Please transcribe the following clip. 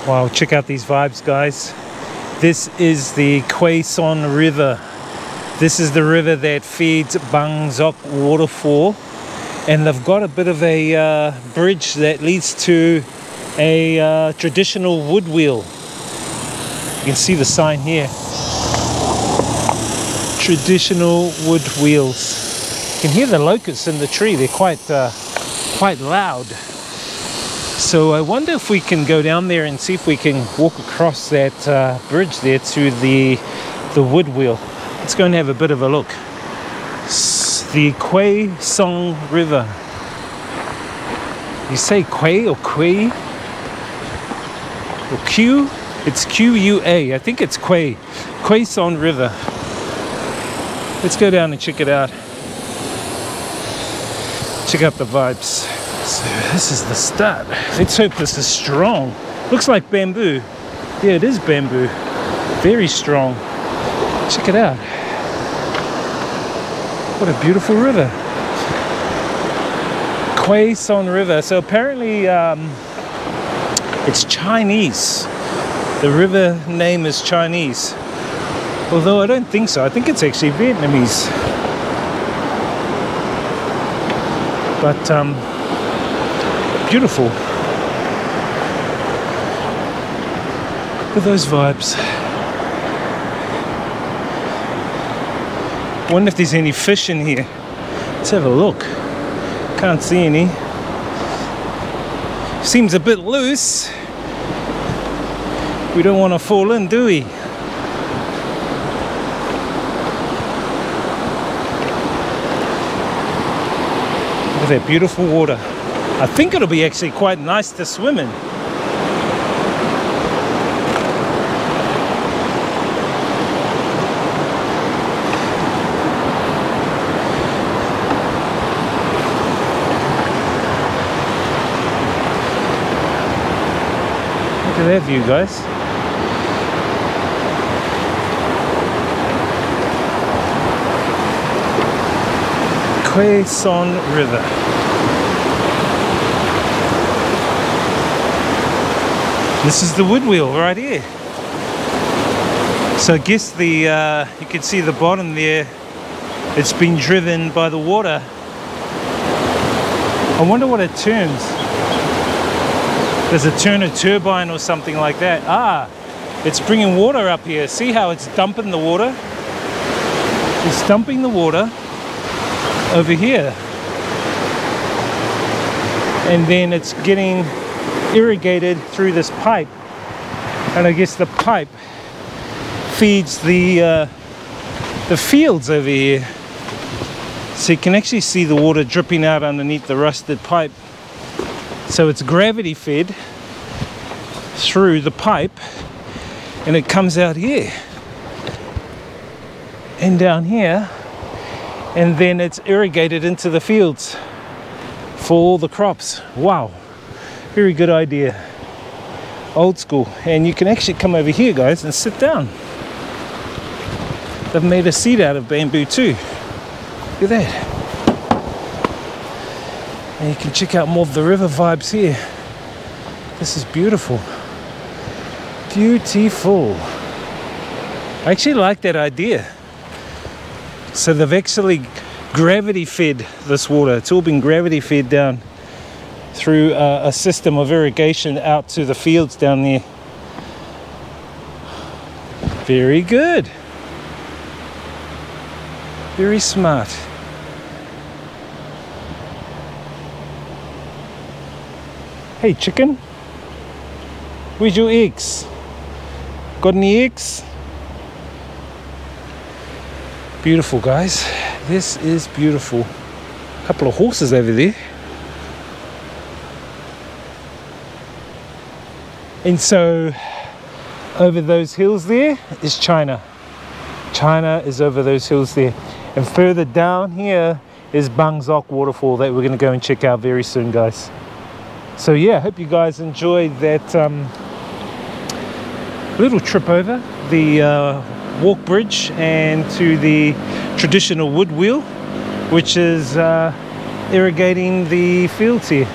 Wow, check out these vibes, guys. This is the Quay Son River. This is the river that feeds Ban Gioc Waterfall, and they've got a bit of a bridge that leads to a traditional wood wheel. You can see the sign here. Traditional wood wheels. You can hear the locusts in the tree. They're quite loud. So I wonder if we can go down there and see if we can walk across that bridge there to the wood wheel. Let's go and have a bit of a look. The Quay Son River. You say Quay or Quay? Or Q? It's Q-U-A. I think it's Quay. Quay Son River. Let's go down and check it out. Check out the vibes. So this is the start. Let's hope this is strong. Looks like bamboo. Yeah, it is bamboo. Very strong. Check it out. What a beautiful river. Quay Son River. So apparently it's Chinese. The river name is Chinese. Although I don't think so. I think it's actually Vietnamese. But beautiful. Look at those vibes. Wonder if there's any fish in here. Let's have a look. Can't see any. Seems a bit loose. We don't want to fall in, do we? Look at that beautiful water. I think it'll be actually quite nice to swim in. Look at that view, guys. Quay Son River. This is the wood wheel right here. So I guess the you can see the bottom there. It's been driven by the water. I wonder what it turns. Does it turn a turbine or something like that? Ah, it's bringing water up here. See how it's dumping the water? It's dumping the water over here. And then it's getting irrigated through this pipe. And I guess the pipe feeds the fields over here. So you can actually see the water dripping out underneath the rusted pipe. So it's gravity fed through the pipe and it comes out here and down here, and then it's irrigated into the fields for all the crops. Wow, very good idea. Old school. And you can actually come over here, guys, and sit down. They've made a seat out of bamboo too. Look at that. And you can check out more of the river vibes here. This is beautiful. Beautiful. I actually like that idea. So they've actually gravity fed this water. It's all been gravity fed down through a system of irrigation out to the fields down there. Very good. Very smart. Hey chicken, where's your eggs? Got any eggs? Beautiful, guys. This is beautiful. A couple of horses over there. And so over those hills there is China. China is over those hills there. And further down here is Ban Gioc Waterfall that we're going to go and check out very soon, guys. So yeah, I hope you guys enjoyed that little trip over the walk bridge and to the traditional wood wheel, which is irrigating the fields here.